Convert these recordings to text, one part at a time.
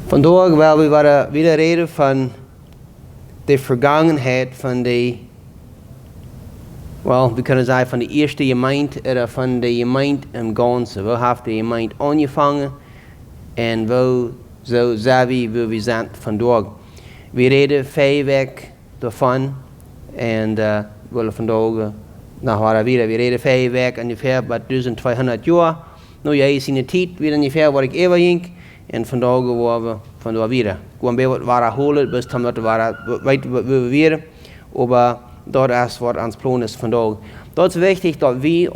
Vandaag wil we wieder reden van de vergangenheid van de, we kunnen zeggen van de eerste Jemeent, of van de Jemeent im Ganzen. We hebben de Jemeent aangevangen en zo zijn we zijn vandaag. We reden 5 weken daarvan en we willen vandaag we reden 5 weken ongeveer bij 1200 jaar. Nu jij is in de tijd weer ongeveer waar ik even ging. En vandaag waren we vandaag weer. Gewoon bij wat waren holen, bis dan wat waren weten we weer. Maar dat is wat ons plan is vandaag. Dat is wichtig dat we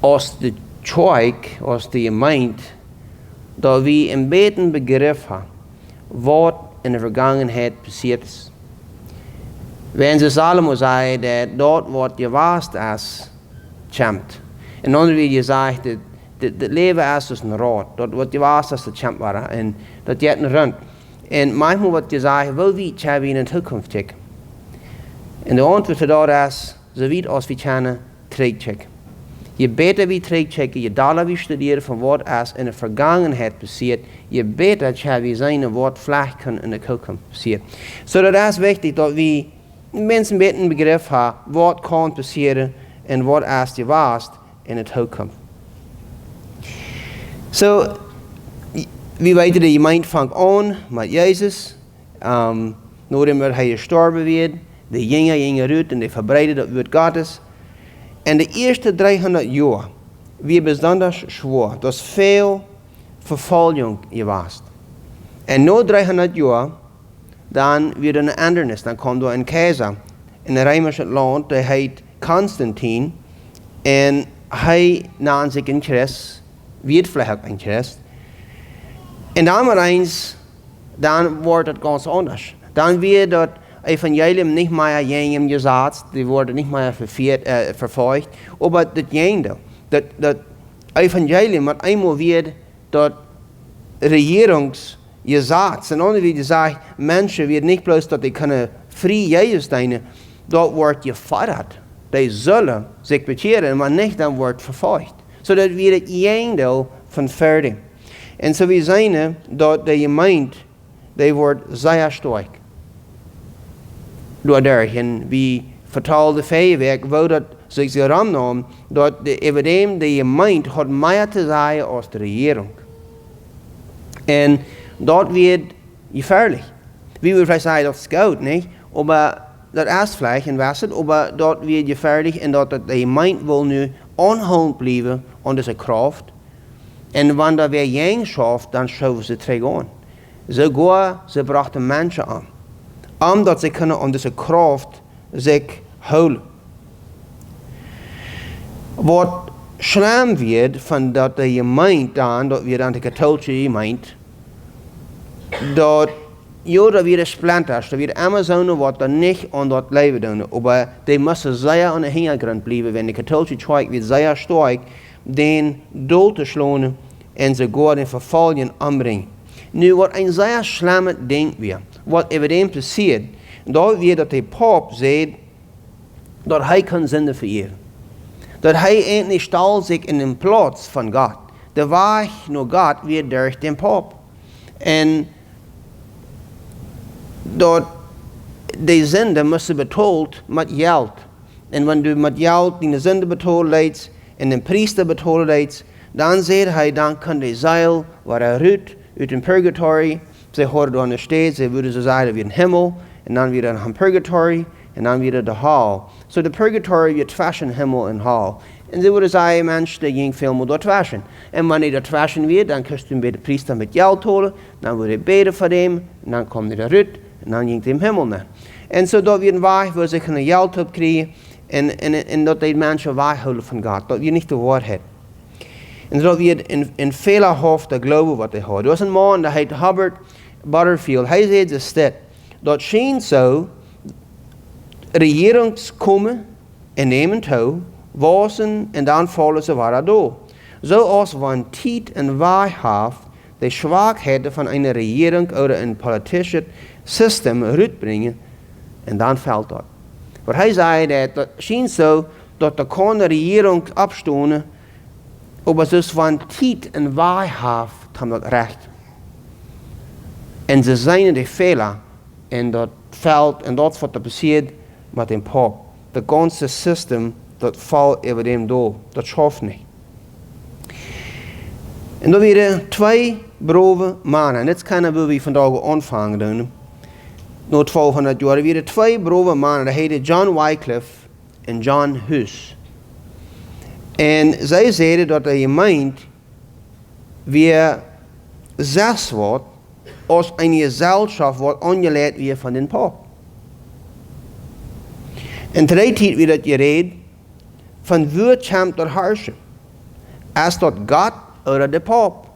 als de kjoakj, als de Jemeent, dat we een beetje begrip hebben wat in de vergangenheid passiert is. Wenn ze Salomo zei dat wat je was is, champt. En dan wil je zeggen dat leven is als een rad. Dat wat je was als de champ waren. En dat je het rond. En manchmal wat je zegt, wel wie hebben we in de toekomst checken. En de antwoord op dat is, zo wie als we kunnen terugchecken. Je beter wie terugchecken, je daler wie studeren van wat is in de vergangenheid passiert, je beter hebben we zijn wat vlak kan in de toekomst passieren. So dat is wichtig dat we mensen een beetje begrip hebben wat kan passeren en wat is je was in de toekomst. So, we weten de Jemeent vangt aan met Jezus. Nadat hij gestorben werd, de jongen gingen uit en die verbreidden dat woord Gottes. En de eerste 300 jaar, wie besonders schwer, dat is veel vervolging geweest. En na 300 jaar, dan werd een andernis, dan kwam er een keizer in het Römische land, die heet Konstantin, en hij nam zich in Christus. Wird vielleicht auch ein Christ. Und dann wird es ganz anders. Dann wird das Evangelium nicht mehr jedem gesagt, die wurde nicht mehr verfolgt, aber das jende. Das Evangelium hat einmal wird das Regierungsgesatz. Und dann wird gesagt, Menschen werden nicht bloß, dass die können frei Jesus dienen, dort wird gefordert. Die sollen sich bekehren, aber nicht dann wird verfolgt. Zodat we het einde van verder. En zo we zijn dat de Jemeent, die wordt zeer sterk. Doordat, en we vertaalden 5 weken, waar dat zich ramnam, dat de Jemeent had meer te zeggen als de regering. En dat werd gevaarlijk. We willen zeggen dat is goed, niet? Maar dat is vielleicht en was het, maar dat werd gevaarlijk en dat de Jemeent wil nu aanhoudend blijven aan deze kracht. En wanneer weer jeng schaft, dan schuiven ze terug aan. Ze brachten mensen aan. Omdat ze kunnen aan deze kracht zich houden. Wat schlimm wordt van dat de Jemeent dan, dat weer aan de katholieke Jemeent, dat dat weer splinters, dat weer Amazonen wat dan niet aan dat leven doen. Maar die moeten zeer aan de hintergrond blijven. Wenn de katholieke kjoakj weer zeer sterk, den dood te slaan en ze gaan in vervolging aanbrengen. Nu, wat een zeer slimme ding weer, wat evident passiert, dat weer dat de paap zegt, dat hij kan zonde vergeven. Dat hij eindelijk stel zich in de plaats van God. De weg naar God weer door den paap. En dat de zonde moest betaald met geld. En wanneer du met geld die zonde betaald leidt en de priester betaald leidt, dan zegt hij, dan kan de ziel waar uit een purgatorie, ze horen dan steeds, ze willen ze zeggen weer een hemel, en dan weer een purgatorie, en dan weer de hel. So de purgatorie wordt tussen hemel en hel. En ze willen zeggen, mens, die ging veel meer door tussen. En wanneer dat tussen weer, dan kun je bij de priester met geld holen, dan wil je beden voor hem, en dan komt hij eruit, en dan ging hij in hemel naar. En zo dat we een weg waar ze kunnen geld op krijgen, en dat die mensen weghouden van God, dat we niet de waarheid. En dat we in vele hoofden geloven wat hij had. Er was een man, die heet Hubbard Butterfield. Hij zei dus dat schijnt zo, regerings komen en nemen toe, wassen en dan vallen ze waar door. Zoals van tijd en waarheid de zwakheden van een regering of een politisch systeem uitbrengen en dan valt dat. Maar hij zei dat schijnt zo dat de kan regering opstonen, maar dus van tijd en waarheid kan dat recht. En ze zijn de Fehler in dat veld, en dat is wat er passiert met dem Pop. Das ganze System, das valt über dem door. Dat schafft nicht. En dan weer 2 brave mannen. En dit kunnen we vandaag aanvangen doen. Na 1200 jaar. Er weer 2 brave mannen. Dat heette John Wycliffe en John Hus. En zij zeiden dat de Jemeent weer 6 wordt als een gezelschap wordt aangeleid weer van den Pop. En twee tijd weer dat gereed van wie komt dat heersen. Is dat God oder de Pop?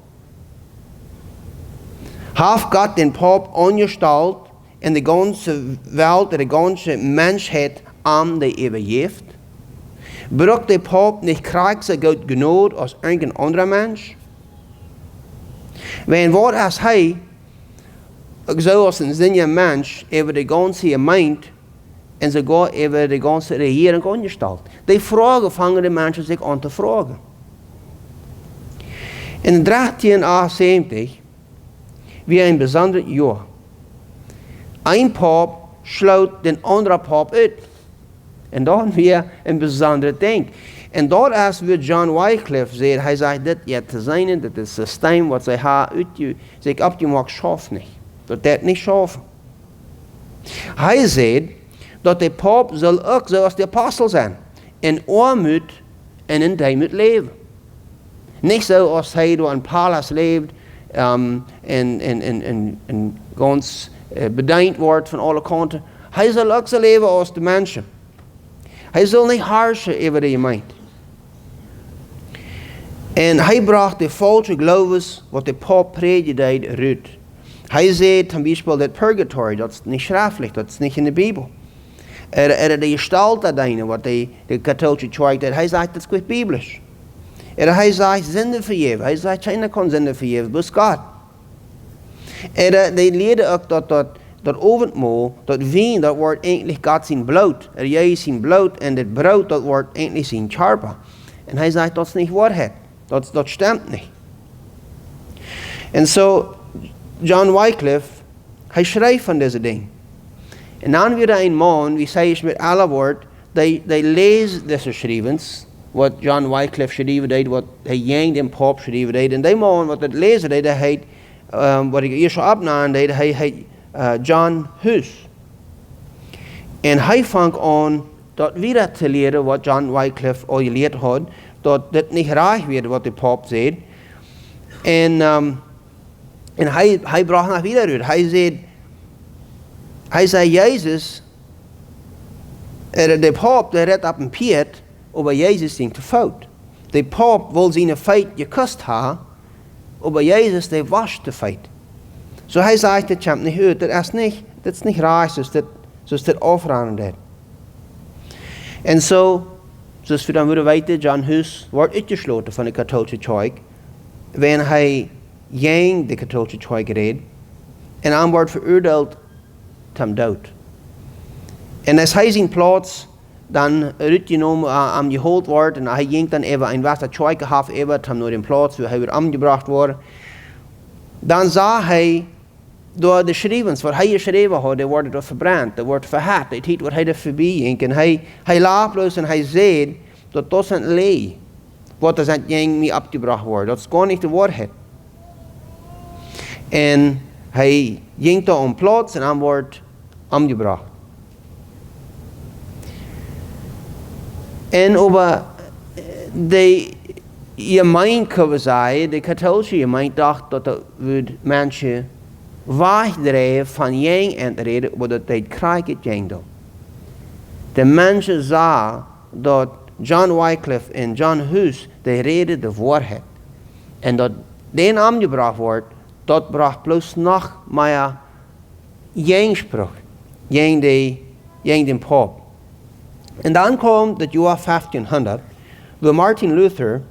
Heeft God den Pop aangesteld en de ganze Welt, de ganze Menschheit aan de übergeeft? Braucht der Pop nicht kriegsig Gott genug als irgendein anderer Mensch? Wenn wat als hij, zoals een zinnig Mensch, over de ganze Jemeent en sogar over de ganze Regierung angesteld. Die Frage fangen de Menschen sich an te vragen. In 1378 wie een bijzonder jaar. Een pop sloot den andere pop uit. En dan weer een bijzondere ding. En dat is wat John Wycliffe zei. Hij zei dit ja te zijn, dat het systeem wat zij hebben zich opgemaakt schaft niet. Dat niet schaffen. Hij zei dat de pop zal ook zoals de apostel zijn. In armoed en in deemoed leven. Niet zoals hij door een palace leeft en ganz bediend wordt van alle kanten. Hij zal ook zo leven als de mensen. Hij zal niet heersen over de Jemeent. En hij bracht de falsche geloofs wat de pop predikte uit. Hij zei zum Beispiel dat purgatory, dat is niet schriftelijk, dat is niet in de Bijbel. De gestalte deine, wat de katholische kerk deed, hij zegt dat is niet biblisch. Hij zegt zinde vergeven, hij zegt keiner kan zinde vergeven, bloß God. Die leerde ook dat oventmaal, dat wien, dat wordt eigenlijk God zijn bloed. Jij zijn bloed en dat brood, dat wordt eigenlijk zijn charpa. En hij zegt dat is niet waarheid, dat stemt niet. En zo, John Wycliffe, hij schrijft van deze dingen. En dan weer een man, wie zei ik met alle woord, die leest deze schrijvens, wat John Wycliffe schreven deed, wat hij jeng en pop schreven deed. En die man, wat het lezen deed, hij heet, wat ik eerst zo opnam deed, hij heet John Hus. En hij vangt aan dat weer te leren wat John Wycliffe al geleerd had, dat dit niet raar werd wat de pop zei. En hij bracht nog weer uit. Hij zei, Jezus, de pop, der redt op een piet, aber Jezus ging te fout. De pop wil zijn feit gekust hebben, aber Jezus de was te feit. So hij zei, dat komt niet uit, dat is niet raar, zoals dit afraden deed. En zo, zoals we dan willen weten, John Hus wordt uitgesloten van de katholische kerk, wanneer hij jeng de katholische kerk reed, en aan wordt veroordeeld ten dood. En als hij zijn plaats dan uitgenomen am geholt wordt, en hij ging dan even een wasser kerk gehad even ten naar de plaats waar hij weer aangebracht wordt, dan zag hij door de schrijvens, wat hij geschreven had, die worden verbrand, die wordt verhaat, het heet wat hij er voorbij ging. En hij laafloos en hij zei, dat is een lee, wat er zijn jeng mee opgebracht wordt. Dat is gewoon niet de waarheid. En hij ging daar om plaats en dan wordt omgebracht. En over de Jemeent kunnen zeggen, de katholische Jemeent dacht dat er mensen wegdreven van jeng en reden, omdat hij krijgt jeng doen. De mensen zagen dat John Wycliffe en John Hus, die reden de waarheid. En dat den omgebracht wordt, dat bracht plus nog meer jengspruch, jeng den pop. En dan kwam het jaar 1500, waar Martin Luther,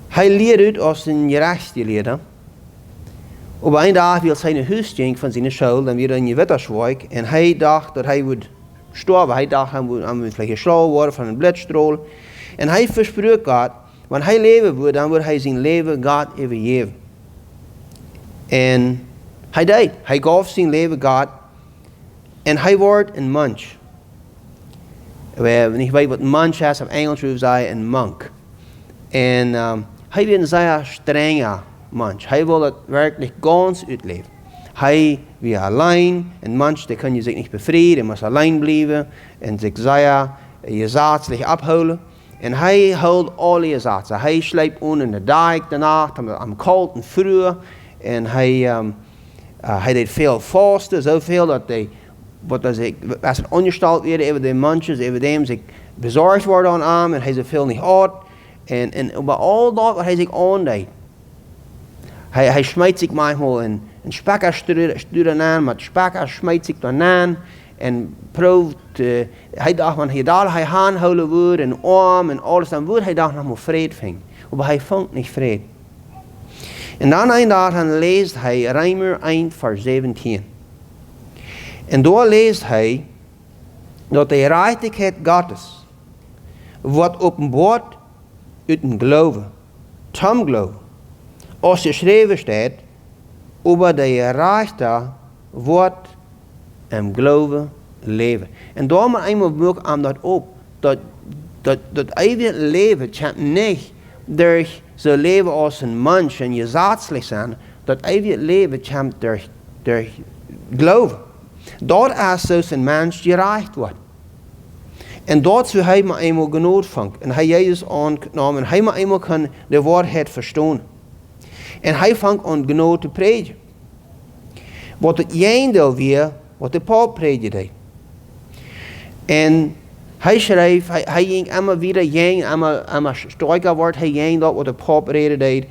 hij leerde uit als een gerechtsgeleerde. Op een dag wil zijn huis ging van zijn school, dan weer in je wetterswijk, en hij dacht dat hij would sterven. Hij dacht hij would vielleicht geslagen worden van een blitzstraal. En hij verspreekt God, wanneer hij leven wordt, dan wordt hij zijn leven God overgeven. En Hij deed. Hij gaf zijn leven God. En hij wordt een mens. Ik weet wat een mens is, op Engels zou zeggen een monk. En hij wil een zeer strenge mens. Hij wil het werkelijk ganz uitleven. Hij wil alleen, een mens die kan je zich niet bevrijden, hij moet alleen blijven en zich zeer gezatzlich abhouden. En hij houdt alle gezatzen. Hij sleept onder de dijk de nacht, am koud en vroeg. En hij deed veel vasten, zoveel dat hij, als het ongesteld werd over de mensjes, over dem zich bezorgd worden aan hem, en hij ze veel niet uit. En bij al dat wat hij zich aandeed. Hij smijt zich manchmal een spekker sturen aan, maar spekker smijt zich dan aan en proeft, hij dacht van hij aanhouden wordt en arm en alles, dan wordt hij dacht nog maar vrede ving. Maar hij vangt niet vrede. En dan een dag leest hij Romeinen 1 vers 17. En daar leest hij dat de gerechtigheid Gottes wordt openbaard uit een geloven, zum geloven. Als geschreven staat, over de gerechte wordt en geloven leven. En daarom eenmaal merk aan dat op, dat eeuwige leven komt niet door zo leven als een mens en je zaadselijk zijn. Dat eeuwige leven komt door geloven. Dat is zoals een mens gerecht wordt. En dat zou hij maar eenmaal genoeg vangt. En hij Jezus aangenomen. En hij maar eenmaal kan de waarheid verstaan. En hij vangt aan genoeg te prediken. Wat het eindeel weer, wat de Paul predikte. En hij schreef, hij ging allemaal weer, allemaal sterker wordt, hij ging dat wat de Paul predikte.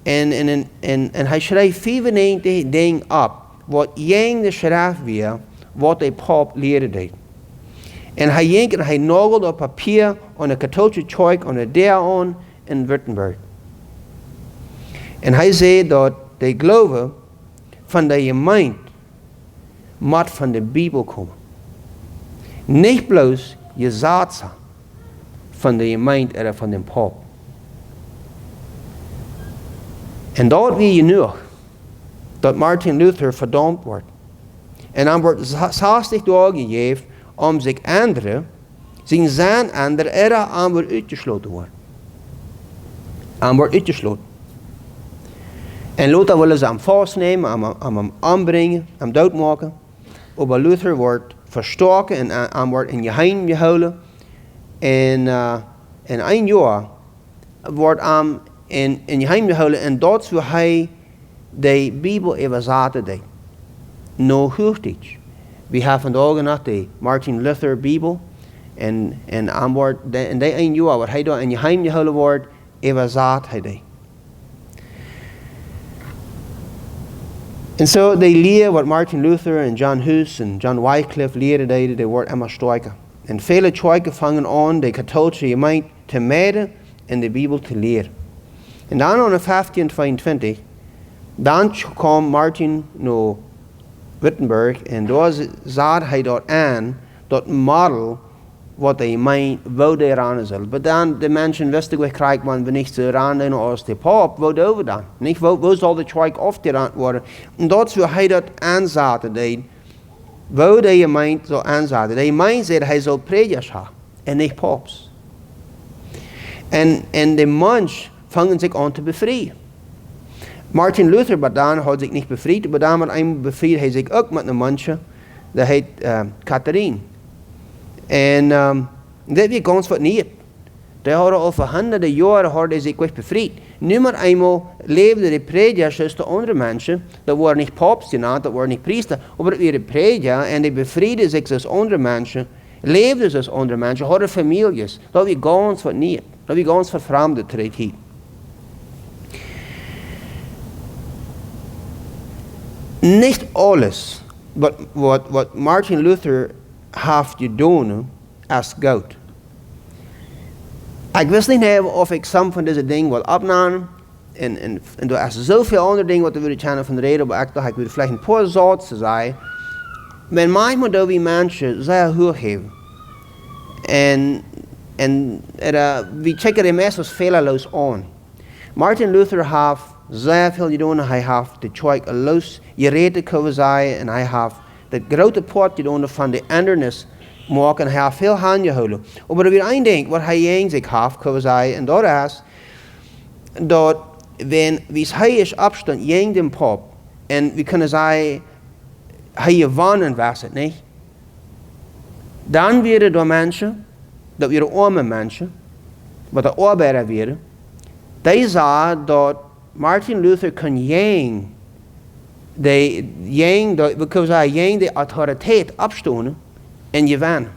En hij schreef 95 dingen op, wat ging de schrift weer, wat de Paul leerde. En hij ging en hij nagelde op papier aan de katholieke kerk aan de deur aan in Württemberg. En hij zei dat de geloven van de Jemeent moet van de Bijbel komen. Niet bloos je zaad van de Jemeent of van de Paul. En dat wil je nu, dat Martin Luther verdampt wordt. En dan wordt 60 dagen gegeven om zich anderen, zijn anderen er aan wordt uitgesloten worden. Aan wordt uitgesloten. En Luther willen ze hem vastnemen, hem aanbrengen, hem doodmaken. Maar Luther wordt verstoken en wordt in geheim gehouden. En in 1 jaar wordt hem in geheim gehouden. En dat is hoe hij de Bijbel overzetten deed. No hoogtijds. We hebben vandaag nog de Martin Luther Bijbel. En in die 1 jaar wat hij daar in geheim gehouden wordt, overzet hij deed. En zo de leer wat Martin Luther en John Hus en John Wycliffe leerden deden, die wordt immer sterker. En vele kerken vangen aan de katholieke gemeente te mijden en de Bijbel te leren. En dan in 1522, dan kwam Martin naar Wittenberg en daar zat hij dat aan, dat model wat de gemeente wou eraan zullen. Maar dan de mensen wisten we krijgen man we niet zo eraan als de Paap wou over dan. Niet wo zal de kerk afgerand worden. En dat zou hij dat aanzetten deed. Wou de gemeente zo aanzetten. De gemeente zei hij zal predikers hebben en niet paaps. En de mens vangen zich aan te bevrijden. Martin Luther dan had zich niet bevrijd, maar dan met bevrijd hij zich ook met een mensje, dat heet Catherine. En dat weer ganz wat niet. Die hadden al voor honderden jaren zich weg bevrijd. Nu maar eenmaal leefden de predikers zoals de andere mensen. Dat waren niet paps genaamd, dat waren niet priester. Maar dat waren de predikers en die bevrijdden zich zoals andere mensen. Leefden zoals andere mensen, hadden families. Dat weer ganz wat niet. Dat weer ganz wat vreemde traditie. Niet alles wat Martin Luther heeft gedaan als goud. Ik wist niet of ik some van deze dingen wil opnemen. En er is zoveel andere dingen wat we willen kennen van de reden, maar ik dacht ik wil vielleicht een paar zaken zeggen. Maar manchmal doen we mensen zeer hoog hebben. En we checken de meestal feilloos aan. Martin Luther heeft zeer veel gedaan. Hij heeft de kjoakj los gereden kunnen zijn. En hij heeft de grote poort gedaan van de anders maken. Hij heeft veel aangehouden. Maar er weer één ding wat hij eens zich heeft kunnen zijn. En dat is dat wie hij is afstand jeng dem pop. En we kunnen zeggen, hij gewonnen was het niet. Dan werden door mensen, dat waren arme mensen, wat de arbeider werden, die zagen dat Martin Luther kon jeng, we kunnen zeggen, jeng de autoriteit afstonden en gewonnen.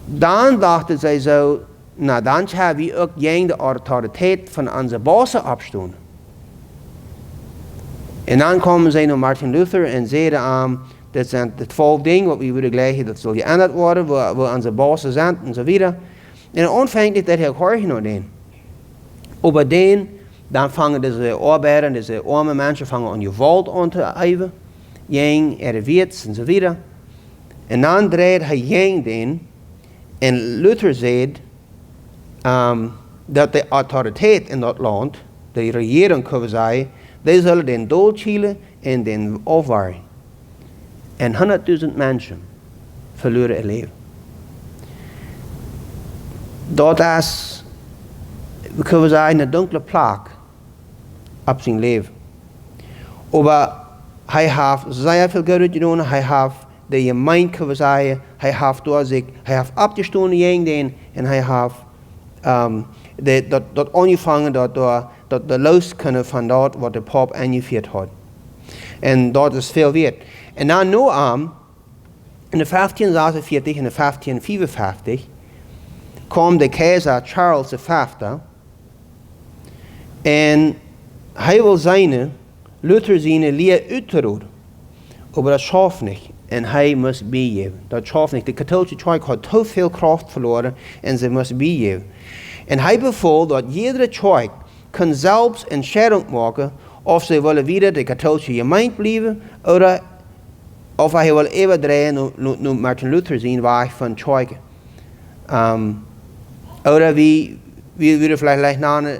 Dan dachten zij zo, nou dan hebben we ook jeng de autoriteit van onze bossen afstonden. En dan komen zij naar Martin Luther en zeiden dat zijn het volgende ding wat we willen leggen, dat zal geändert worden, waar onze bossen zijn en zo verder. En aanvankelijk dat heel erg nog den. Aber dan vangen deze arbeiders, deze arme mensen vangen aan geweld aan te uiven, jeng, wiets en zo verder. En dan draait hij jeng den, en Luther zei dat de autoriteit in dat land, de regering kunnen zijn, die zullen den doodchielen en den afwaren. En 100.000 mensen verloren het leven. Dat is, we kunnen zeggen, een donkere plak op zijn leven. Maar hij heeft zeer veel goed gedaan. Hij heeft de Jemeent, kunnen we zeggen, hij heeft opgestonden jeng en hij heeft dat aangevangen dat de los kunnen van dat wat de pop aangevierd had. En dat is veel waard. En dan nu in de 1546 en de 1555 kwam de keizer Charles V. En hij wil Luther zijn leer uitroeien. Maar dat schafft niet. En hij moest bijgeven. Dat schafft niet. De katholieke kerk had te veel kracht verloren en ze moest bijgeven. En hij beval dat iedere kerk kan zelfs een scheiding maken of ze willen weer de katholieke gemeente blijven of hij wil even draaien naar Martin Luther zijn weg van kerk. Of wie willen vielleicht naar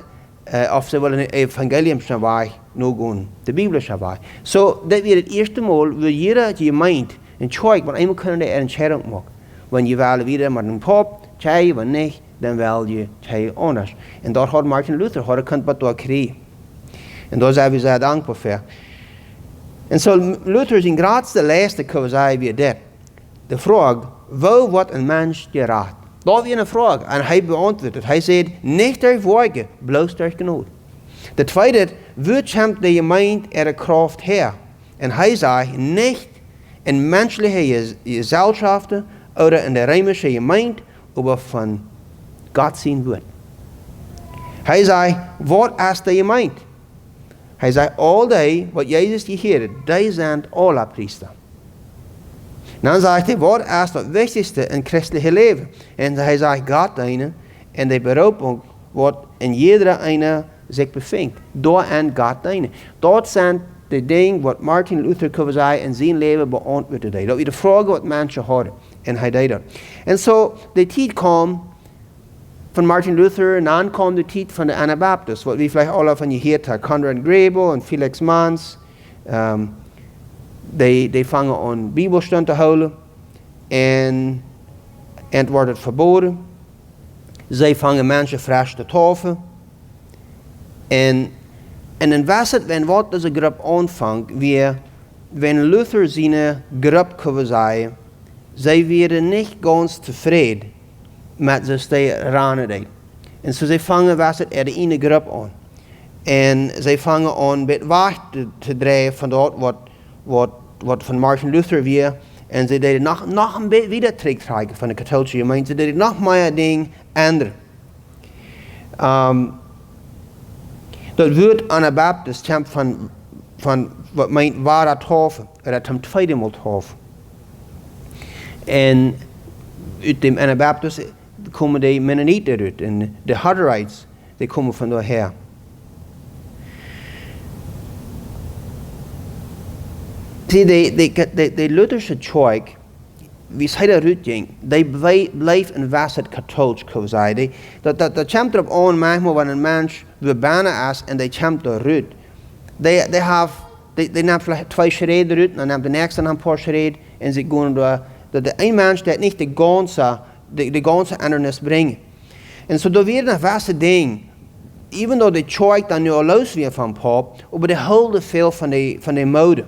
of ze willen een evangeliumsche weg nu gaan, de biblische weg. Zo, dat weer het eerste maal wil iedere gemeente een kerk, want eenmaal kunnen er een scheiding maken. Wanneer je willen weer met een pop, tjej, wanneer niet, dan wil je tjej anders. En dat had Martin Luther gekund wat door kreeg. En daar zijn we zeer dankbaar voor. En zo Luther zijn grootste lessen kunnen we zeggen weer dit. De vraag, hoe wordt een mens geraad? Dat was een vraag en hij beantwoordde het. Hij zei, niet door werken, bloos door genade. De tweede, wie komt de gemeente er de kracht her? En hij zei, niet in menselijke gesellschaften of in de römische gemeente, maar van God zijn woord. Hij zei, wat is de gemeente? Hij zei, al die wat Jezus gegeven, die zijn alle priester. Dan zegt hij, wat is het wichtigste in het christelijke leven? En hij zegt, God dienen en de beroeping wat in iedere ene zich bevindt. Door en God dienen. Dat zijn de dingen wat Martin Luther kunnen zeggen in zijn leven beantwoordde. Dat was de vragen wat mensen hadden. En hij deed dat. En zo, de tijd kwam van Martin Luther en dan kwam de tijd van de Anabaptisten. Wat we vielleicht alle van je gehoord hebben. Conrad Grebel en Felix Manz. Die vangen aan bibelstund te houden. En het wordt het verboden. Zij vangen mensen fresh te taufen. En dan was het, wenn wat deze groep aanvangt, weer, wenn Luther zijn groep kunnen zeggen, zij werden niet ganz tevreden met ze steden. En zo zij vangen was het er de ene groep aan. En zij vangen aan met weg te draaien van dat wat van Martin Luther weer. En ze deden nog een beetje weer terugtrekken van de katholieke gemeente. Ze deden nog meer dingen ändern. Dat woord Anabaptist komt van wat meint ware taufe. Dat komt tweede maal taufe. En uit dem Anabaptist komen de Mennonieten uit. En de Hutterites, die komen van daher. Zie, de Lutherse kerk, wie zij daaruit ging, die bleef en was het katholisch, kan we zeggen. Dat komt erop aan, manchmal, wanneer een mens we bijna is en die komt eruit. Die nemen vielleicht 2 Schreden eruit, dan neemt de nächste een paar Schreden en ze gaan door. Dat de een mens dat niet de ganze andernis brengen. En zo door weer een vaste ding, even though de kjoakj dan nu al los weer van pop, maar de hulde veel van de mode.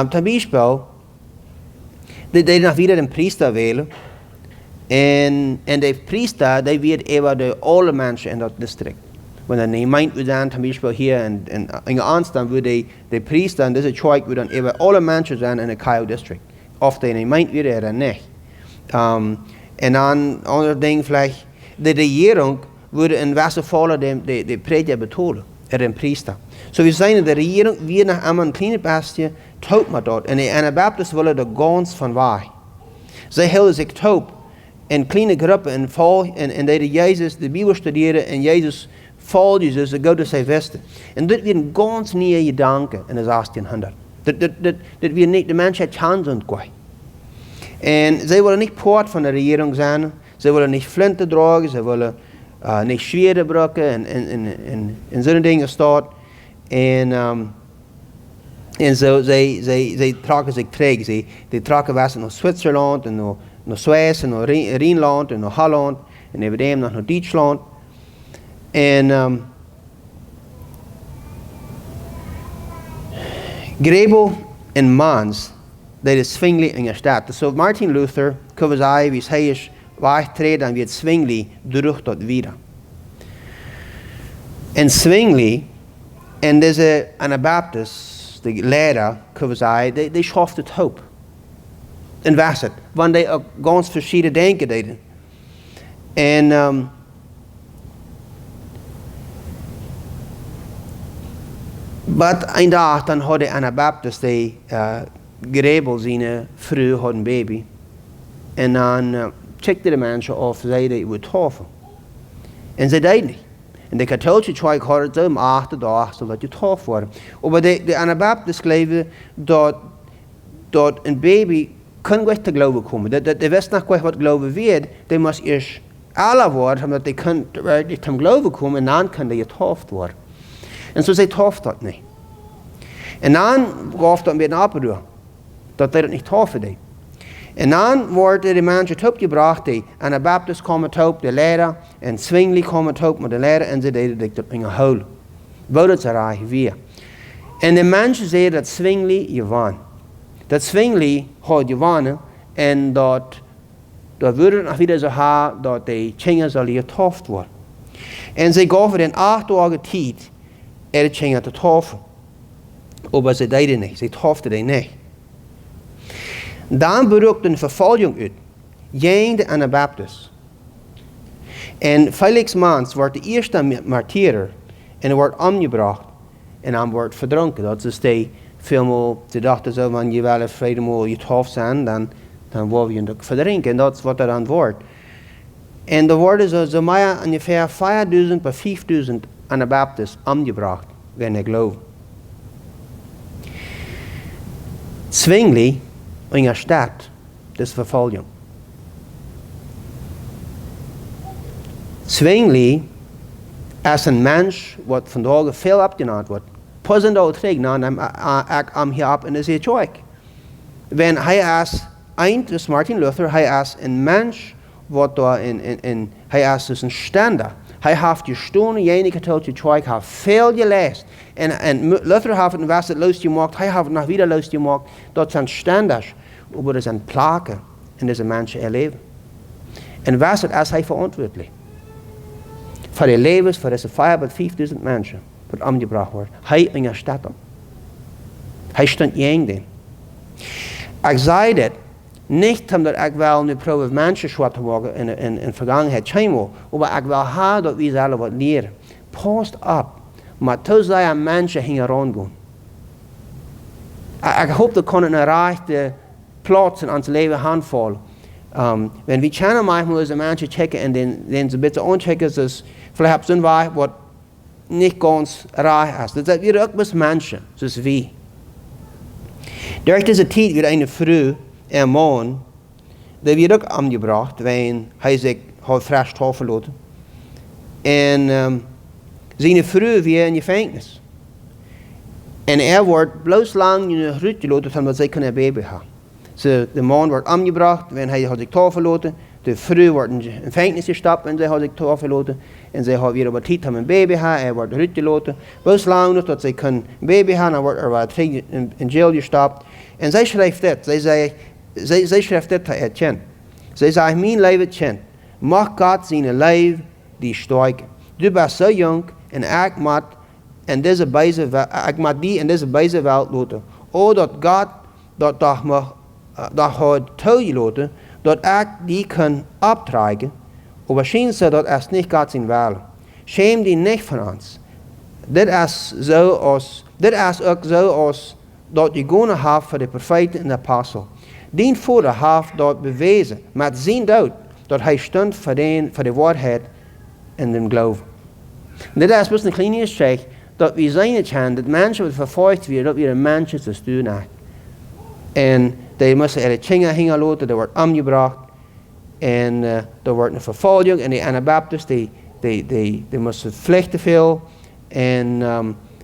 Ten bijvoorbeeld, die nog weer een priester willen. En de priester, die weet even de alle mensen in dat district. Wanneer een Jemeent we zijn, ten bijvoorbeeld hier in Ans, dan wil de priester en deze kjoakj we dan even alle mensen zijn in het kjoakj district. Of de Jemeent weer er niet. En dan ander ding vielleicht, de regering würde in welke gevallen de prediker betonen, een priester. So we zijn de regering weer nog einmal een kleine bestje taub met dat. En de Anabaptisten willen de gans van waar. Zij hielden zich taub in kleine groepen en deden Jezus de Bijbel studeren en Jezus volgden ze go to zijn westen. En dit weer een ganz nieuwe gedanke in de 1800. Dat weer niet de mensheid chans ontkomen. En zij willen niet poort van de regering zijn. Zij willen niet flinten dragen. Zij willen niet schweren brokken en zo'n dingen staat. En zo, zij traken zich terug. Zij traken was naar Zwitserland en naar Zweden en naar Rijnland en naar Holland. En even nog naar Duitsland. En Grebel en Mans, dat is Zwingli in de stad. So Martin Luther, kunnen we zeggen, wie hij is wegtreden, dan wird Zwingli durch dat wieder. En Zwingli, en deze Anabaptist, de leider, kunnen we zeggen, die schaft het hoop. En was het, want die ook ganz verschillende denken deden. En maar een dag dan had de Anabaptist die Grebel zijn vrouw had een baby. En dan checkte de mensen of zij die would tafel. En ze deed niet. En de katholieke kjoakj had het om 8 dagen zodat je tafel worden. Maar de Anabaptist geloven dat een baby kan niet te geloven komen. Dat de wist nog wat geloven werd, die moest eerst alle worden, omdat die kan te geloven komen en dan kan die getafeld worden. En zo zij tafelt dat niet. En dan gaf dat weer een oproer. Dat hij het niet tafel deed. En dan worden de mensen opgebracht, die Anabaptist komen op, de leider, en Zwingli komen op met de leider, en ze deden dat in een hol. Wouden ze raar weer. En de mensen zeiden dat Zwingli gewonnen. Dat Zwingli had gewonnen, en dat wordt nog weer zo hard, dat de Tjinger zal hier getafeld worden. En ze gaven in 8 dagen tijd, de Tjinger te tafelen. Maar ze deden niet, ze tafelden die niet. Dan brak een vervolging uit, tegen de Anabaptist. En Felix Mans wordt de eerste martyrer en wordt omgebracht en dan wordt verdronken. Dat is die veel de dachten zo van je wel vrede moet je tof zijn, dan word je ook verdrinken. En dat is wat er dan wordt. En er worden zo maar ongeveer 4000 bij 5000 Anabaptist omgebracht, wenn ik geloof. Zwingli in der Stadt des Verfolgung. Zwingli is een mens wat vandaag veel opgenomen wordt. Pas in de terug, nou, ik hier op in de kjoakj. Wenn hij is, dus Martin Luther, hij is een mens wat daar hij is dus een stander. Hij heeft gestolen, jenige katholieke kjoakj heeft veel gelezen. En Luther heeft het was het losgemaakt, hij heeft het nog weer losgemaakt. Dat zijn standaards, maar dat zijn plaken in deze mensen erleven. En was het als hij verantwoordelijk? Voor de levens, voor deze 5000 mensen, wat omgebracht wordt. Hij in de stad om. Hij stond tegen den. Ik zei dat, niet omdat ik wel nu probeer mensen zwart te maken in vergangenheid zijn maar ik wil haar dat we zelf wat leren. Past op, maar toen zij mensen gingen rondgaan. Ik hoop dat kon een rechte plaats in ons leven handvallen. Wenn we kennen manchmal deze mensen checken en dan ze bitte aanchecken, dus vielleicht zijn wij wat niet ganz raar is. Dat zijn weer ook best mensen, zoals wie. Door deze tijd weer een vrouw en man, die werd ook omgebracht, wanneer hij zich had frisch tafel laten. En Zijn vrouw weer in gevangenis. En wordt bloos lang in een rut gelaten, omdat zij een baby hebben. De man wordt omgebracht, en hij had zich toeverlaten. De vrouw wordt in gevangenis gestapt, en zij had zich toeverlaten. En zij had weer op tijd een baby hebben, hij wordt rut gelaten. Bloos lang nog dat zij een baby hebben, dan wordt wat in jail gestapt. En zij schrijft dit, zij schrijft dit te erkennen. Zij zegt, mijn leven kent. Mag God zijn leven die sterken. Du bent zo jong, en ik moet in deze wereld laten. O dat God dat had toegelaten, dat ik die kan opdragen. Maar schijn ze dat is niet God zijn wil. Schäm die niet van ons. Dit is ook zo als dat je gewonnen hebt voor de profeten en de apostel. Die vader heeft dat bewezen met zijn dood, dat hij stond voor de waarheid en de geloof. Dit is best een kleine zeg dat we zijn het gaan, dat mensen wat vervolgd worden, dat we de mensen te sturen. En die moesten er tjingen hingen laten, dat wordt omgebracht. En er wordt een vervolging. En de Anabaptisten, die moesten vluchten veel. En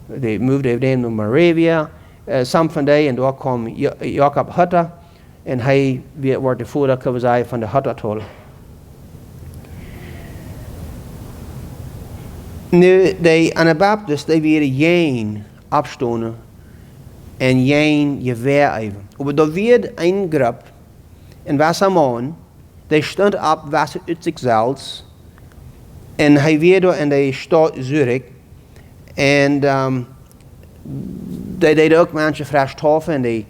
die moved naar Moravia. Some van die, en daar kwam Jacob Hutter. En hij wordt de voorzitter van de Huttertol. Nu, de Anabaptisten, die werden geen opstonden en geen geweer even. Maar er werd een groep, en was een man, die stond op, was uit zichzelf, en hij werd door in de stad Zurich, en die deden ook mensen vrijstoffen, en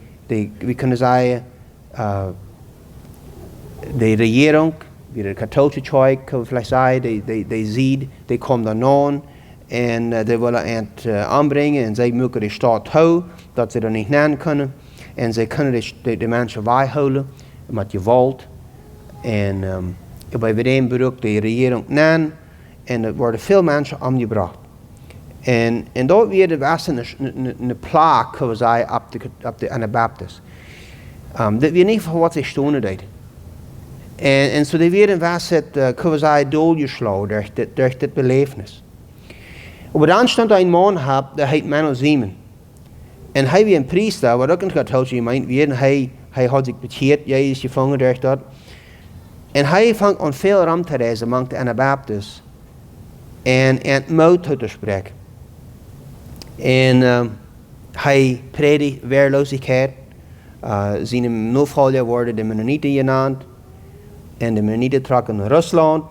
we kunnen zeggen, de regering, wie de katholieke kerk, kan we vielleicht zeggen, die ziet, die komen dan aan en die willen het aanbrengen en zij moeten de stad houden, dat ze er niet naar kunnen. En zij kunnen de mensen bijhouden met geweld. En bij iedereen berukt de regering na en er worden veel mensen omgebracht. En dat was een plaag, kan we zeggen, op de Anabaptisten. Dat werd niet voor wat ze stonden deden. En zo die werden was het, kunnen we zeggen, doodgeslagen door dit belevenis. Maar dan stond een man, dat heet Manuel Jemeent. En hij was een priester, wat ook een katholieke gemeente werd. Hij had zich bekeerd, hij is gevangen door dat. En hij vangt aan veel ram te reizen, among de Anabaptisten. En het moed te spreken. En hij predikt weerloosheid. Zijn navolger worden de Mennonieten genaamd. En de Mennonieten trokken naar Rusland.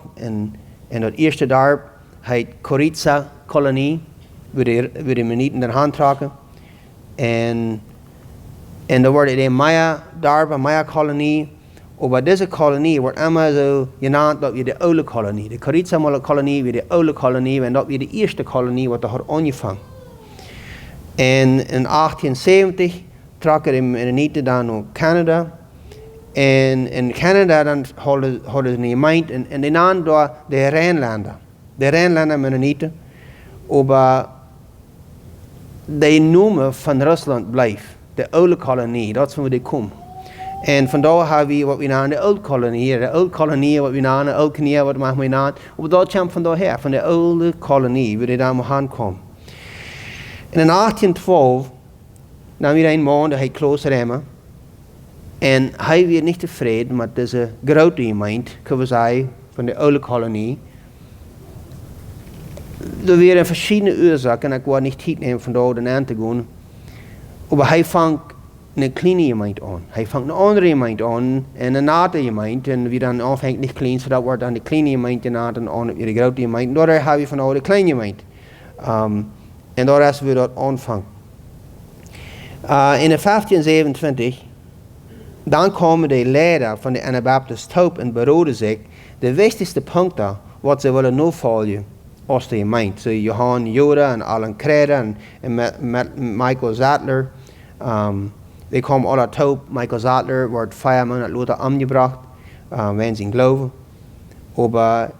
En dat eerste dorp heet Koritsa-kolonie, waar de Mennonieten de hand trokken. En dan wordt het een Maya-dorp, een Maya-kolonie. Maar deze kolonie wordt allemaal zo genaamd dat we de oude kolonie. De Koritsa-kolonie weer de oude kolonie. En dat weer de eerste kolonie wat er had aangevangen. En in 1870 trokken de Mennonieten dan naar Canada. En in Canada dan hadden ze een gemeente en die namen door de Rijnlander. De Rijnlander Mennonieten. Maar die noemen van Rusland blijft. De oude kolonie, dat is waar die komen. En vandaar hebben we wat we namen de oude kolonie. De oude kolonie wat we namen, de oude knieën wat we namen. Maar dat komt van daar, van de oude kolonie, waar die daar aan komen. En in 1812 nam we een man, die heet Klaus Remmer. En hij werd niet tevreden met deze grote gemeente, kunnen we zeggen, van de oude kolonie. Er waren verschillende oorzaken, en ik wil niet tijd nemen van daar aan te gaan. Maar hij vangt een kleine gemeente aan. Hij vangt een andere gemeente aan, en een nate gemeente. En wie dan aanvangt niet klein, zodat wordt dan de kleine gemeente naad en aan de grote gemeente. Daar hebben we van de kleine gemeente. En daar is we dat aanvangen. In 1527, dan komen de leider van de Anabaptist Top en beroden zich de wichtigste punten wat ze willen navolgen als de gemeente. So Johan Joda en Alan Kreder en Michael Zadler. Die komen alle top. Michael Zadler wordt 5 maanden later omgebracht, wegen zijn geloven. Maar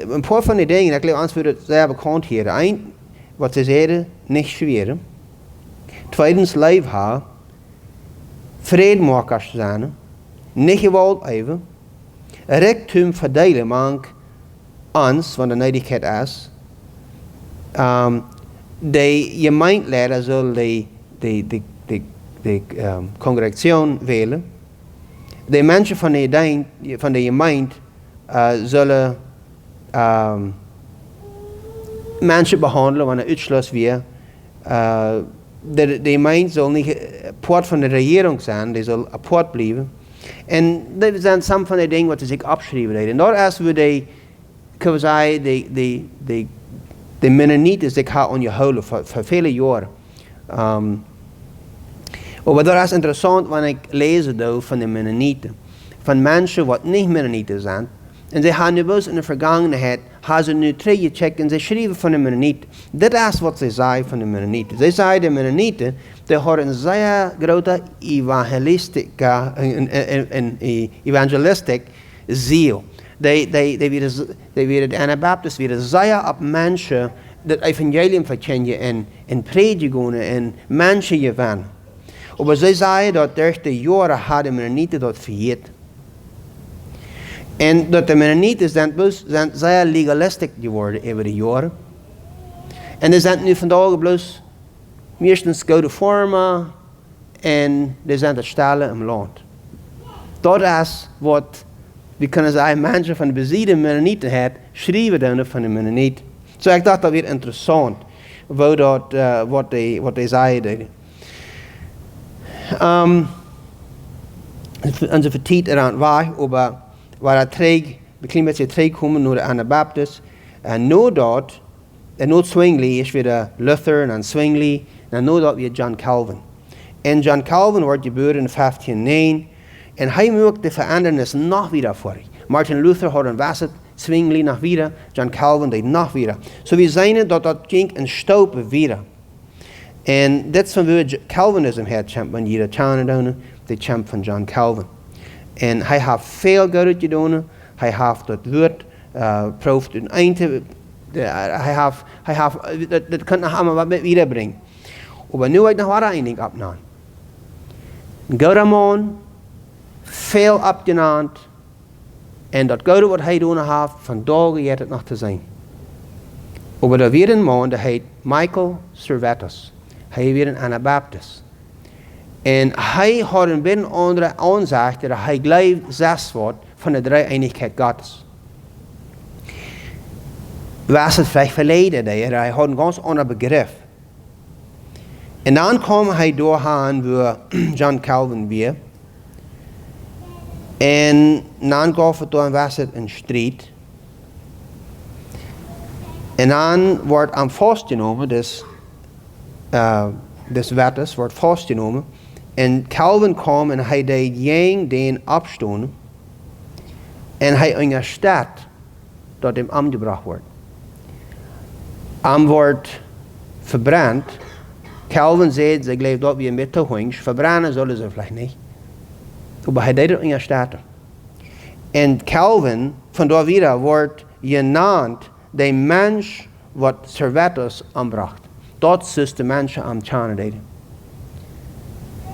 een paar van die dingen, ik geloof, anders wordt het zeer bekend hier. Eén, wat ze zeiden, niet schweren. Tweitens, leven hebben. Vredemakers zijn. Niet geweld even. Rectum verdelen mank ons, want de nederigheid is. De Jemeentleider zal de congregatie wählen. De mensen van de gemeente zullen mensen behandelen wanneer uitschluss weer. De gemeente zal niet apart van de regering zijn, die zal apart blijven. En dat zijn sommige van de dingen wat ze zich opschrijven. En daar is we kunnen we zeggen, de Mennonieten zich gaan onderhouden voor vele jaren. Maar dat is interessant wanneer ik lees van de Mennonieten. Van mensen wat niet Mennonieten zijn. En ze hebben nu in de vergangenheid, hebben ze nu teruggecheckt en ze schrijven van de Mennonieten. Dat is wat ze zeggen van de Mennonieten. Ze zeggen de Mennonieten, die hebben een zeer grote evangelistic ziel. Die werden de Anabaptisten weer zeer op mensen dat evangelium verkennen en predigen en mensen geven. Maar ze zeggen dat door de jaren hadden de Mennonieten dat vergeten. En dat de Mennonieten zijn zeer legalistisch geworden over de jaren. En ze zijn nu vandaag bloos meestens goede vormen en ze zijn het stellen im land. Dat is wat we kunnen zeggen, mensen van de bezielde Mennonieten hebben, schrijven dan van de Mennonieten. So ik dacht dat weer interessant, wat die zeiden. Onze vertiet eraan waar het terug, we klein beetje terugkomen naar de Anabaptist. En nu dat, en nu Zwingli is weer Luther en dan Zwingli, en nu dat weer John Calvin. En John Calvin wordt geboren in 1509 en hij maakt de verandering nog weer voor. Martin Luther had een wasset, Zwingli nog weer, John Calvin deed nog weer. So we zien dat ging een stopen weer. En dat is van waar Calvinism heeft champion hier de champ van John Calvin. En hij heeft veel goed gedaan. Hij heeft dat woord proeft een einde. Dat kan nog allemaal wat met wiederbrengen. Maar nu heb ik nog wat een ding opgenomen. Een goede man, veel opgenaamd. En dat goede wat hij doen heeft, vandaag heeft het nog te zijn. Maar er weer een man, die heet Michael Servetus. Hij is weer een Anabaptist. En hij had een beetje andere aanzag dat hij gelijk zes wordt van de drie-eenigheid Gods. Was het vielleicht verleden, hij had een ganz ander begrip. En dan kwam hij doorgaan waar John Calvin weer. En dan gaf het door was het een strijd. En dan wordt aan vastgenomen, dus wettes wordt vastgenomen. En Calvin kwam en hij deed den opstonden. En hij onderstaat dat hem omgebracht wordt. Wordt verbrand. Calvin zei, ze geloof dat we met te hongs, verbranden zullen ze vielleicht niet. Maar hij deed het onderstaat. En Calvin, van daar weer, wordt genaamd de mens wat Servetus ombracht. Dat is de mensen aan het tjane deden.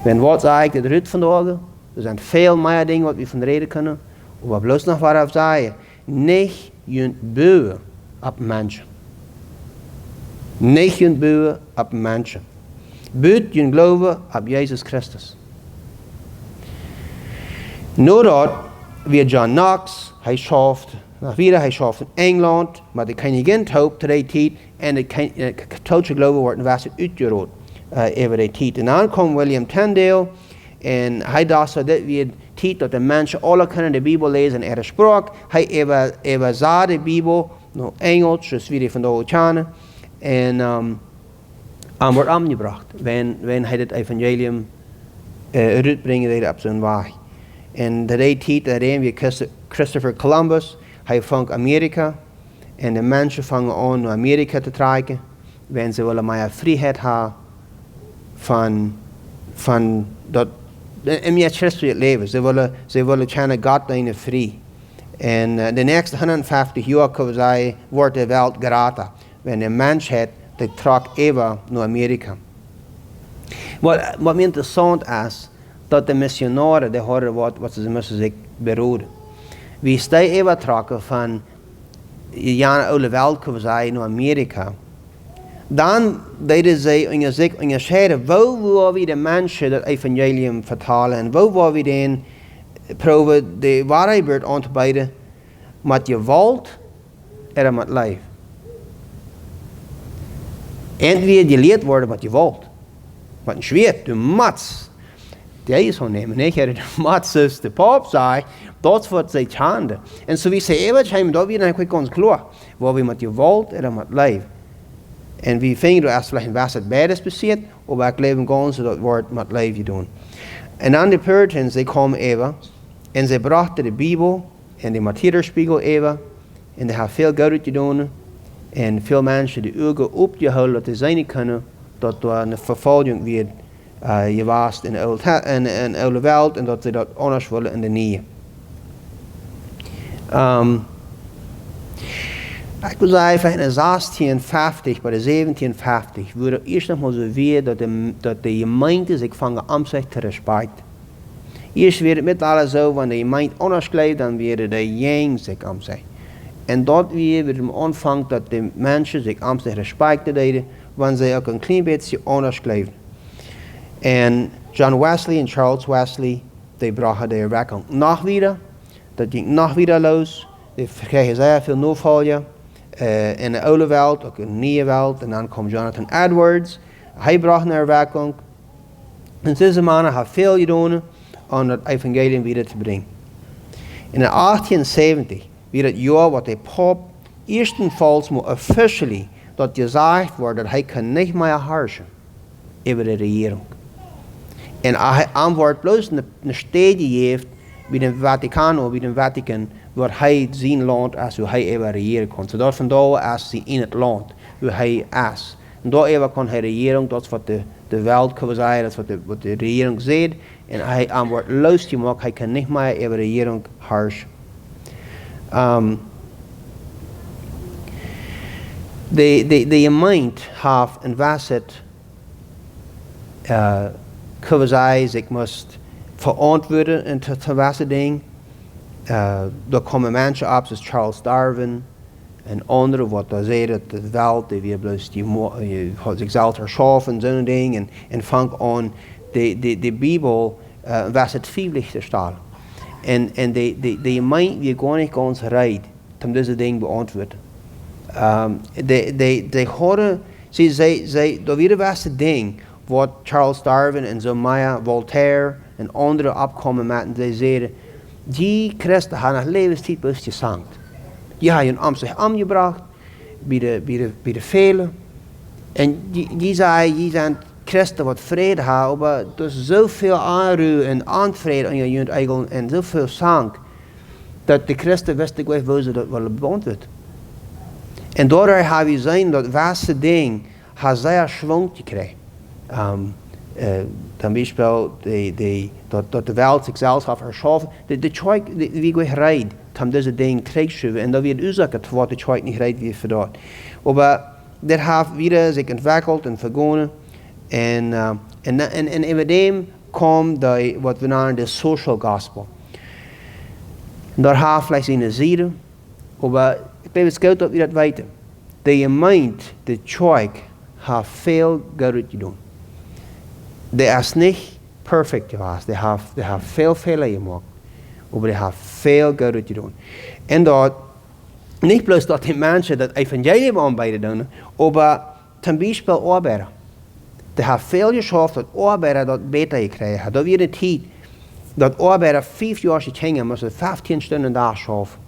En wat zei ik, het ruit vandaag, er zijn veel meer dingen wat we van reden kunnen. Maar bloos nog wat ik zei, niet je bouwen op mensen. Niet je bouwen op mensen. Bouwt je geloven op Jezus Christus. Nu dat, weer John Knox, hij schaft in Engeland, maar de koningin hoop tot die tijd en de katholieke geloven wordt was uitgerold over die tijd. En dan kwam William Tyndale en hij dacht dat dit weer tijd dat de mensen alle kunnen de Bijbel lezen in ihre spraak. Hij zag de Bijbel, nou Engels, dus wie die van de Oceanen, en wordt omgebracht, wanneer hij het evangelium uitbrengen deed op zijn weg. En de tijd dat wie Christopher Columbus, hij vangt Amerika en de mensen vangen aan naar Amerika te trekken, wanneer ze willen meer vrijheid hebben van dat in het christelijk leven. Ze willen kennen God in vrij. En de nächste 150 jaar kunnen we zeggen, wordt de wereld geraten. Wanneer de mensheid die trok even naar Amerika. Wat interessant is, dat de missionaren, die horen wat ze moeten zich beroeren. We staan even trokken van de oude wereld, kunnen we zeggen, naar Amerika. Dan deden zij in je scheiden, waar we de mensen dat evangelium vertalen en waar we dan proberen de waarheid aan te bieden, met je woord en met lijf. En wie geleerd worden met je woord. Met een zwaard, de mats. Die is gewoon nemen, niet? De mats is de pop zei, dat wordt zij chande. En zo wie ze even dat weer dan ons klaar, waar we met je woord en met lijf. En we vingen er eerst vielleicht was het beides passiert, aber ik leven gaan ze dat woord met leven doen. En dan de Puritans, die kwamen even, en ze brachten de Bijbel en de Matthäusspiegel even, en die hebben veel goud gedaan, en veel mensen de ogen opgehouden dat ze zijn kunnen, dat er een vervolging werd gewaast in de oude wereld, en dat ze dat anders willen in de nieuwe. Ik wil zeggen, in de 1650, bij de 1750, wurde eerst nog maar zo weer dat de gemeente zich vangen om zich te respect. Eerst werd het met alles zo, wanneer de gemeente anders kleeft, dan werden de jeng zich om zich. En dat weer werd het aanvang dat de mensen zich om zich respecten deden, wanneer ze ook een klein beetje anders kleefden. En John Wesley en Charles Wesley, die brachten de erwekking nog weer. Dat ging nog weer los. Die kregen zeer veel navolgen. In de oude wereld, ook in de nieuwe wereld. En dan kwam Jonathan Edwards. Hij bracht een erwekking. En deze mannen hebben veel gedaan om het evangelium weer te brengen. In 1870 werd het jaar wat de pop eerstenvals moet officially dat gezegd wordt dat hij kan niet meer heersen over de regering. En hij antwoordt bloos een stedje heeft bij de Vatican, waar hij zijn land als hoe hij even regeren kon. Zodat vandaar als hij in het land, hoe hij is. En daar even kon hij regeren, dat is wat de wereld kan zeggen, dat is wat de regering zegt. En hij antwoordt losgemaakt, hij kan niet meer over de regering heersen. De gemeente heeft en was het, kunnen we zeggen, ik moest verantwoorden en te wassen ding. Er komen mensen op zoals Charles Darwin en anderen wat daar zeiden dat de wereld die weer bloos je zichzelf herschaffen en zo'n ding en vangt aan de Bijbel was het vijflich te staan. En de gemeente weer gar niet ganz rijdt om deze ding beantwoorden. De hadden, dat weer was het ding wat Charles Darwin en zo Maya, Voltaire en anderen opkomen met en die zeiden, die christen hebben nog levenstijd bij je zangt. Die hebben je om zich omgebracht, bij de velen. En die zijn christen wat vrede hebben, maar er is zoveel aanruw en aanvrede aan je eigen en zoveel zang, dat de christen wisten niet waar ze dat willen beantwoorden. En daardoor hebben we zien dat wasse ding heeft zeer schwung gekregen. Dan bijvoorbeeld dat de wereld zichzelf heeft herschaffen. De Tjoik, wie goed rijdt, om deze dingen krijgen. En dat weer de oorzaak voor de Tjoik niet rijdt wie verdient. Maar dat heeft weer zich ontwikkeld en vergonnen. En in dem kwam wat we noemen de social gospel. Daar heeft vielleicht een zijde. Maar ik denk het goed dat we dat weten. De gemeente, de Tjoik, heeft veel goed gedaan. Die is niet perfect geweest. Die heeft veel fehler gemaakt. Maar die heeft veel goed gedaan. En dat, niet bloos dat die mensen dat evangelium aanbieden doen, maar ten bijvoorbeeld arbeiden. Die hebben veel geschaft dat arbeiden dat beter gekregen. Dat weer een tijd dat arbeiden 5 jaar gingen, moesten 15 stunden een dag schaffen.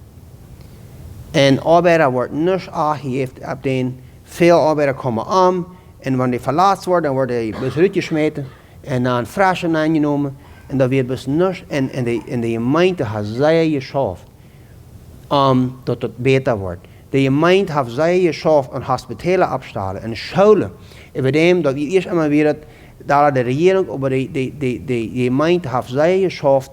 En arbeider wordt niet aangegeven op den. Veel arbeiders komen aan. En wanneer die verlaten worden, dan worden die bus uitgesmeten. En dan frischen aangenomen. En dat wordt bus niks. En de gemeente heeft zij geschaft. Dat het beter wordt. De gemeente heeft zij geschaft aan hospitalen afstellen. En scholen. En bij dem, dat we eerst einmal weer daar de regering. Maar de gemeente heeft zij geschaft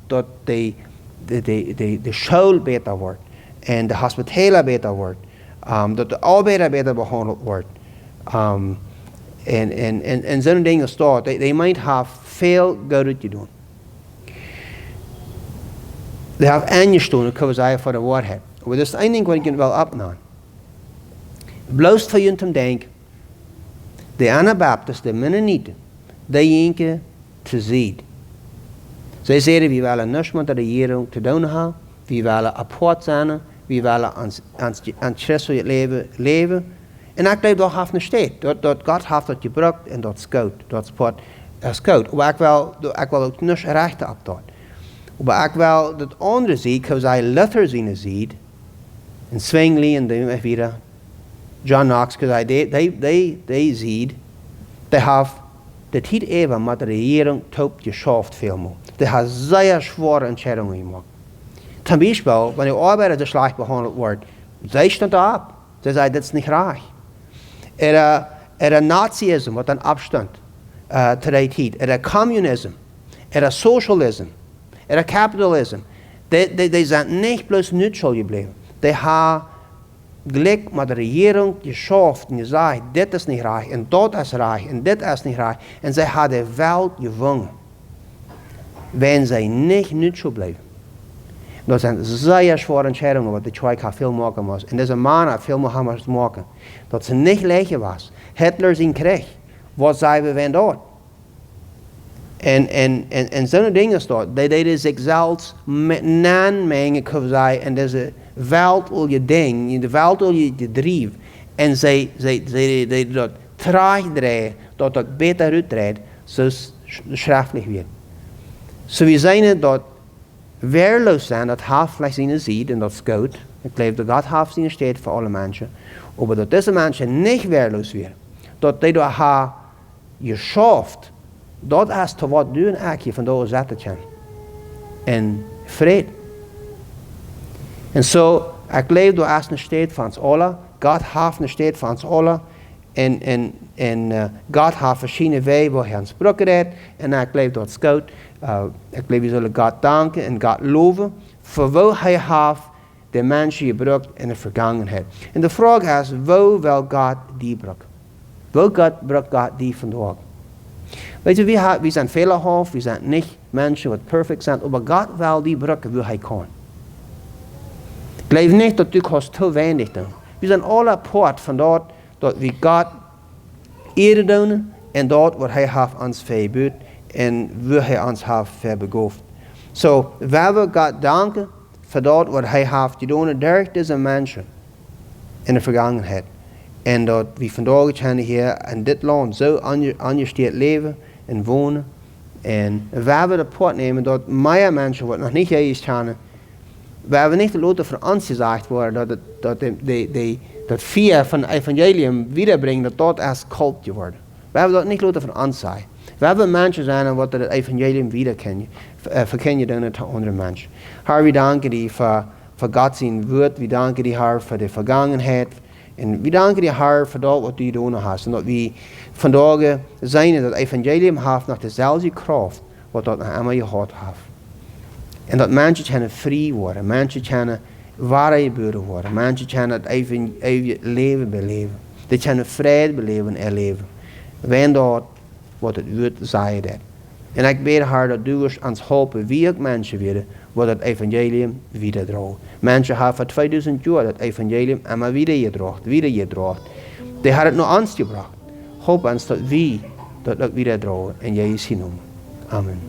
dat de school beter wordt. En de hospitalen beter wordt. Dat de arbeider beter behandeld wordt. En zo'n dingen staat. De gemeente heeft veel goed gedaan. Ze heeft aangestaan, kunnen we zeggen, voor de waarheid. Maar dat is één ding wat ik wel opneem. Bloos voor je te denken, De Anabaptisten, de Mennonieten, die inke te ziet. Zij zeiden, we willen niets met de regering te doen hebben. We willen apart zijn. We willen aan christelijk leven. En ik geloof dat heeft een staat. Dat God heeft dat gebruikt en dat scout. Dat sport scout. Maar ik wil ook niet rechten op dat. Maar ik wil dat andere zien, because hij Luther zien ziet. En Zwingli en dan weer John Knox, because hij ziet. Die heeft de tijd even met de regering top geschaft veel meer. Die heeft zeer zware entscheidungen gemaakt. Zum Beispiel, wenn die Arbeiter so schlecht behandelt wordt, zij stond op. Zij zei, dat is niet graag. Nazisme, wat dan afstand te die tijd. Communisme. Socialisme. Kapitalisme. Die zijn niet plus neutral gebleven. Die hebben gelijk met de regering geschaft en gezegd, dit is niet graag, en dat is graag, en dit is niet graag. En zij hadden de wereld gewonnen. Wenn zij niet neutral blijven. Dat zijn zeer zware entscheidungen wat de kjoakj veel maken moest. En deze man had veel meer moest maken. Dat ze niet leeg was. Hitler zijn kreeg. Wat zei we van dat? En zo'n dingen staat. Die deden zichzelf met naanmengen kunnen zijn. En deze wereld wil je ding. De wereld wil je drijf. En zij dat traag draaien. Dat dat beter uitdraait. Zoals schriftelijk weer. Zo we zijn dat weerloos zijn, dat heeft vielleicht zijn ziet en dat scout. Ik geloof dat God heeft zijn staat voor alle mensen. Maar dat deze mensen niet weerloos werden. Dat die door haar geschaft. Dat is te wat doen eigenlijk van deze zetten zijn. En vrede. En zo, ik geloof dat is een staat van ons allen. God heeft een staat van ons allen. En God heeft verschillende wegen waar hij ons gebruikt heeft. En ik geloof dat scout. Ik geloof we zullen God danken en God loven voor wat hij heeft de mensen gebruikt in de vergangenheid. En de vraag is, waar wil God die gebruiken? Waar gebruikt God die vandaag? Weet je, we zijn fehlerhaft, we zijn niet mensen wat perfect zijn, maar God wil die gebruiken waar hij kan. Ik geloof niet dat du kost te weinig doen. We zijn alle apart van dat we God ere doen en dat wat hij heeft ons verbeurt. En waar hij ons heeft verbegoofd. Zo, we willen God danken voor dat wat hij heeft gedaan door deze mensen in de vergangenheid. En dat we vandaag zijn hier in dit land zo aangesteld leven en wonen. En we willen de pot nemen dat meer mensen wat nog niet juist zijn, we hebben niet laten voor ons gezegd worden dat via van het evangelium wiederbrengen dat als cult geworden. We hebben dat niet laten voor ons zeggen. We hebben mensen zijn wat het evangelium wieder verkennen doen aan andere mensen. Heer, we danken die voor God zijn woord. We danken die Heer voor de vergangenheid. En we danken die Heer voor dat wat u doen hebt. En dat we vandaag zijn dat het evangelium heeft nog dezelfde kracht wat dat nog allemaal gehad heeft. En dat mensen kunnen vrij worden. Mensen kunnen waarheid boeren worden. Mensen kunnen het eeuwig leven beleven. Die kunnen vrede beleven en erleven. Wenn dat wat het woord zei dat. En ik bid haar dat u ons helpen wie ook mensen willen, wat het evangelium wieder draagt. Mensen hebben voor 2000 jaar het evangelium allemaal wieder gedraagt. Die hebben het naar ons gebracht. Hoop ons dat we dat ook wieder dragen. En Jezus noemen. Amen.